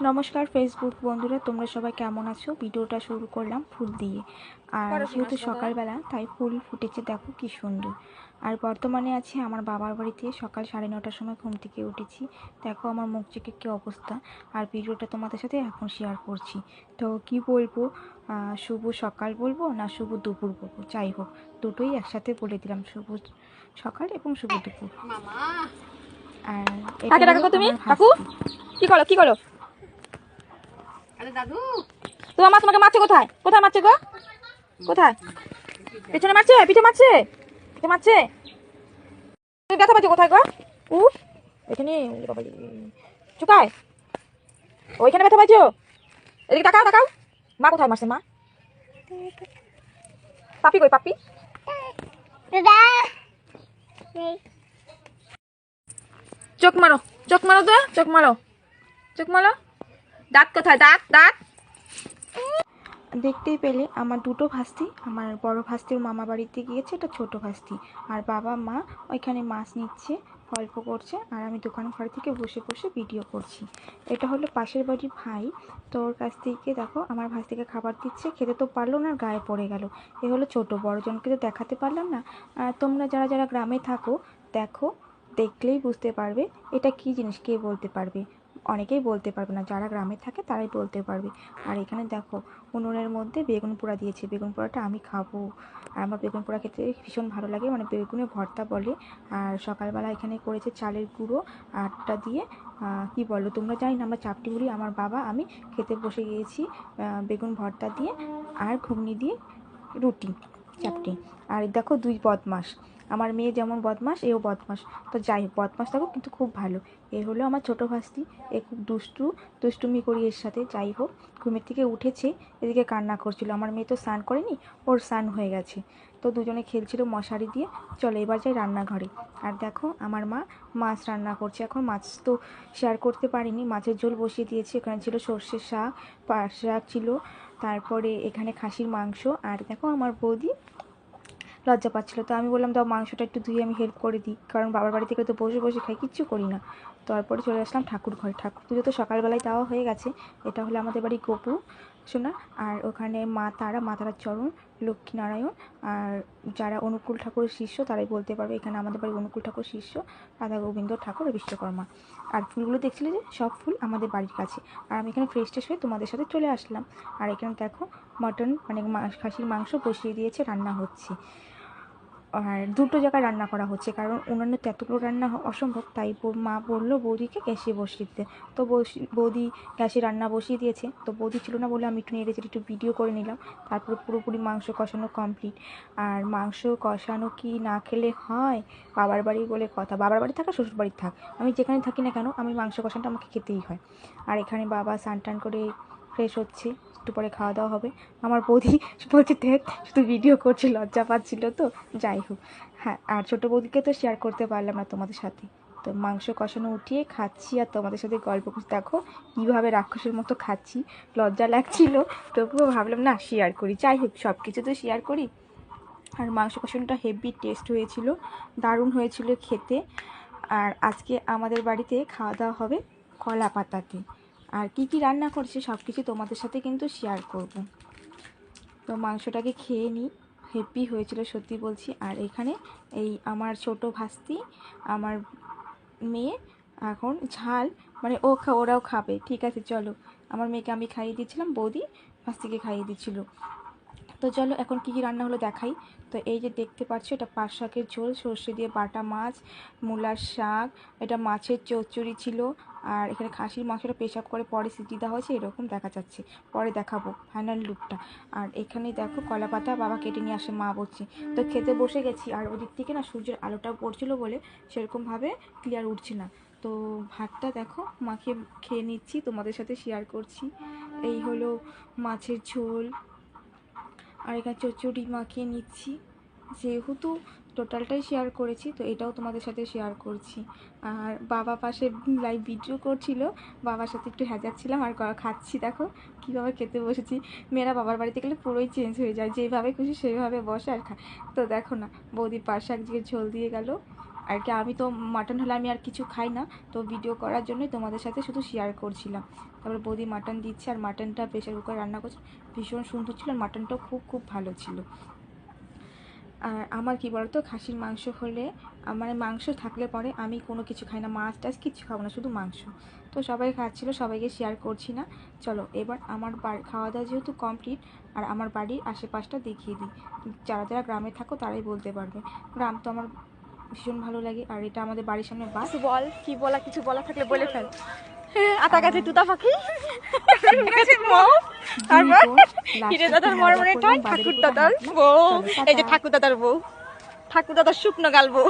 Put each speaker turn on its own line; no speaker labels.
নমস্কার ফেসবুক বন্ধুরা, তোমরা সবাই কেমন আছো? ভিডিওটা শুরু করলাম ফুল দিয়ে। আর যেহেতু সকালবেলা তাই ফুল ফুটেছে, দেখো কি সুন্দর। আর বর্তমানে আছি আমার বাবার বাড়িতে। সকাল 9:30টার সময় ঘুম থেকে উঠেছি। দেখো আমার মুখ চোখের কী অবস্থা। আর ভিডিওটা তোমাদের সাথে এখন শেয়ার করছি। তো কি বলবো, শুভ সকাল বলবো না শুভ দুপুর বলবো, যাই হোক দুটোই একসাথে বলে দিলাম, শুভ সকাল এবং শুভ দুপুর। আর এটা হলো আমার ভাস্তি।
কি করো কি করো? আরে দাদু, তোমার মা তোমাকে মারছে কোথায়? কোথায় মারছে গো? কোথায়? পেছনে মারছে, পিঠে মারছে, পিঠে মারছে। তুমি ব্যথা পাচ্ছ কোথায় গো? উফ, এখানে বাবা চুকায়, ওইখানে ব্যথা পাচ্ছ। এদিকে তাকাও তাকাও, মা কোথায় মারছে? মা পাপি কই? পাপি চোখ মারো, চোখ মারো তো, চোখ মারো, চোখ মারো। দাঁত কোথায়? দাঁত দাঁত।
দেখতেই পেলে আমার দুটো ভাস্তি। আমার বড় ভাস্তির মামা বাড়িতে গিয়েছে, এটা ছোট ভাস্তি। আর বাবা মা ওইখানে মাছ নিচ্ছে, গল্প করছে, আর আমি দোকান ঘর থেকে বসে বসে ভিডিও করছি। এটা হলো পাশের বাড়ির ভাই। তোর কাছ থেকে দেখো আমার ভাস্তিকে খাবার দিচ্ছে, খেতে তো পারলো না, গায়ে পড়ে গেল। এ হলো ছোট, বড়জনকে তো দেখাতে পারলাম না। আর তোমরা যারা যারা গ্রামে থাকো দেখো, দেখলেই বুঝতে পারবে এটা কি জিনিস, কে বলতে পারবে? অনেকেই বলতে পারবে না, যারা গ্রামে থাকে তারাই বলতে পারবে। আর এখানে দেখো উনুনের মধ্যে বেগুন পোড়া দিয়েছে, বেগুন পোড়াটা আমি খাবো। আর আমার বেগুন পোড়া খেতে ভীষণ ভালো লাগে, মানে বেগুনের ভর্তা বলে। আর সকালবেলা এখানে করেছে চালের গুঁড়ো আটা দিয়ে, কি বলো তোমরা, জানি না, আমরা চাপটি বলি। আমার বাবা আমি খেতে বসে গিয়েছি বেগুন ভর্তা দিয়ে আর ঘুগনি দিয়ে, রুটি চাপটি। আর দেখো দুই বদমাস, আমার মেয়ে যেমন বদমাস এও বদমাস। তো যাই হোক, বদমাস থাকো কিন্তু খুব ভালো। এ হলো আমার ছোটো ভাস্তি, এ খুব দুষ্টুমি করি এর সাথে। যাই হোক, ঘুমের থেকে উঠেছে, এদিকে কান্না করছিল। আমার মেয়ে তো স্নান করেনি, ওর স্নান হয়ে গেছে। তো দুজনে খেলছিল মশারি দিয়ে। চলো এবার যাই রান্নাঘরে। আর দেখো আমার মা মাছ রান্না করছে। এখন মাছ তো শেয়ার করতে পারিনি, মাছের ঝোল বসিয়ে দিয়েছি। এখানে ছিল সর্ষের শাক, পাট শাক ছিল, তারপরে এখানে খাসির মাংস। আর দেখো আমার বৌদি লজ্জা পাচ্ছিলো, তো আমি বললাম দাও মাংসটা একটু ধুয়ে আমি হেল্প করে দিই, কারণ বাবার বাড়ি থেকে তো বসে বসে খাই, কিচ্ছু করি না। তারপরে চলে আসলাম ঠাকুর ঘরে। ঠাকুর পুজো তো সকালবেলায় দেওয়া হয়ে গেছে। এটা হলো আমাদের বাড়ি গোপু সোনা। আর ওখানে মা তারার চরণ, লক্ষ্মীনারায়ণ। আর যারা অনুকূল ঠাকুরের শিষ্য তারাই বলতে পারবে, এখানে আমাদের বাড়ি অনুকূল ঠাকুর শিষ্য রাধা গোবিন্দ ঠাকুর ও বিশ্বকর্মা। আর ফুলগুলো দেখছিলে যে, সব ফুল আমাদের বাড়ির কাছে। আর আমি এখানে ফ্রেশ ট্রেশ হয়ে তোমাদের সাথে চলে আসলাম। আর এখানে দেখো মাটন, মানে খাসির মাংস বসিয়ে দিয়েছে, রান্না হচ্ছে। আর দুটো জায়গায় রান্না করা হচ্ছে, কারণ অন্যান্য এতগুলো রান্না অসম্ভব। তাই মা বললো বৌদিকে গ্যাসে বসিয়ে দিতে। তো বৌদি গ্যাসে রান্না বসিয়ে দিয়েছে। তো বৌদি ছিল না বলে আমি একটু নেড়ে চেড়ে একটু ভিডিও করে নিলাম। তারপরে পুরোপুরি মাংস কষানো কমপ্লিট। আর মাংস কষানো কি না খেলে হয়? বাবার বাড়ি বলে কথা, বাবার বাড়ি থাক আর শ্বশুর বাড়ি থাক, আমি যেখানে থাকি না কেন আমি মাংস কষানোটা আমাকে খেতেই হয়। আর এখানে বাবা স্নান টান করে ফ্রেশ হচ্ছে, একটু পরে খাওয়া দাওয়া হবে। আমার বৌদি বলছে দেখ শুধু ভিডিও করছে, লজ্জা পাচ্ছিল তো। যাই হোক, হ্যাঁ, আর ছোটো বৌদিকে তো শেয়ার করতে পারলাম না তোমাদের সাথে। তো মাংস কষানো উঠিয়ে খাচ্ছি আর তোমাদের সাথে গল্প করছি। দেখো কীভাবে রাক্ষসের মতো খাচ্ছি, লজ্জা লাগছিল, তবুও ভাবলাম না শেয়ার করি। যাই হোক, সব কিছু তো শেয়ার করি। আর মাংস কষানোটা হেভি টেস্ট হয়েছিল, দারুণ হয়েছিল খেতে। আর আজকে আমাদের বাড়িতে খাওয়া দাওয়া হবে কলা পাতাতে। আর কি কি রান্না করছে সব কিছু তোমাদের সাথে কিন্তু শেয়ার করব। তো মাংসটাকে খেয়ে নিই, হেভি হয়েছিল সত্যি বলছি। আর এখানে এই আমার ছোট ভাস্তি, আমার মেয়ে এখন ঝাল, মানে ওরাও খাবে, ঠিক আছে চলো। আমার মেয়েকে আমি খাইয়ে দিচ্ছিলাম, বৌদি ভাস্তিকে খাইয়ে দিচ্ছিল। তো চলো এখন কী কী রান্না হলো দেখাই। তো এই যে দেখতে পাচ্ছ, এটা পাট শাকের ঝোল, সর্ষে দিয়ে বাটা মাছ, মূলার শাক, এটা মাছের চচ্চড়ি ছিল। আর এখানে খাসির মাংসটা পেশাব করে পরে সিটি দেওয়া হয়েছে, এরকম দেখা যাচ্ছে, পরে দেখাবো ফাইনাল লুকটা। আর এখানে দেখো কলা পাতা বাবা কেটে নিয়ে আসে, মা বলছে। তো খেতে বসে গেছি। আর ওদিক থেকে না সূর্যের আলোটাও পড়ছিল বলে সেরকমভাবে ক্লিয়ার উঠছে না। তো ভাতটা দেখো মাকে খেয়ে নিচ্ছি, তোমাদের সাথে শেয়ার করছি। এই হলো মাছের ঝোল, আর এখানে চচ্চড়ি মাখিয়ে নিচ্ছি। যেহেতু টোটালটাই শেয়ার করেছি, তো এটাও তোমাদের সাথে শেয়ার করছি। আর বাবা পাশে লাইভ ভিডিও করছিল, বাবার সাথে একটু হ্যাজাচ্ছিলাম আর খাচ্ছি। দেখো কীভাবে খেতে বসেছি। মেয়েরা বাবার বাড়িতে গেলে পুরোই চেঞ্জ হয়ে যায়, যেভাবে খুশি সেইভাবে বসে আর খায়। তো দেখো না, বৌদি পাট শাক দিয়ে ঝোল দিয়ে গেল। আর কি আমি তো মাটন হলে আমি আর কিছু খাই না, তো ভিডিও করার জন্যই তোমাদের সাথে শুধু শেয়ার করছিলাম। তারপরে বৌদি মাটন দিচ্ছে, আর মাটনটা প্রেশার কুকারে রান্না করছে, ভীষণ সুন্দর ছিল, আর মাটনটাও খুব খুব ভালো ছিল। আর আমার কি বলতো, খাসির মাংস হলে আমার মাংস থাকলে পরে আমি কোনো কিছু খাই না, মাছ টাছ কিছু খাবো না, শুধু মাংস। তো সবাই খাচ্ছিল, সবাইকে শেয়ার করছি না। চলো এবার আমার খাওয়া দাওয়া যেহেতু কমপ্লিট, আর আমার বাড়ির আশেপাশটা দেখিয়ে দিই। যারা যারা গ্রামে থাকো তারাই বলতে পারবে, গ্রাম তো আমার ভীষণ ভালো লাগে। আর এটা আমাদের বাড়ির সামনে বাস।
কিছু বল, কি বলা, কিছু বলা থাকলে বলে ফেল। আতা গাছে তুতা পাখি, হিরে দাদার মরমরে ঠাই, ঠাকুর দাদার বউ, এই যে ঠাকুর দাদার বউ, ঠাকুর দাদার শুকনো গাল বউ।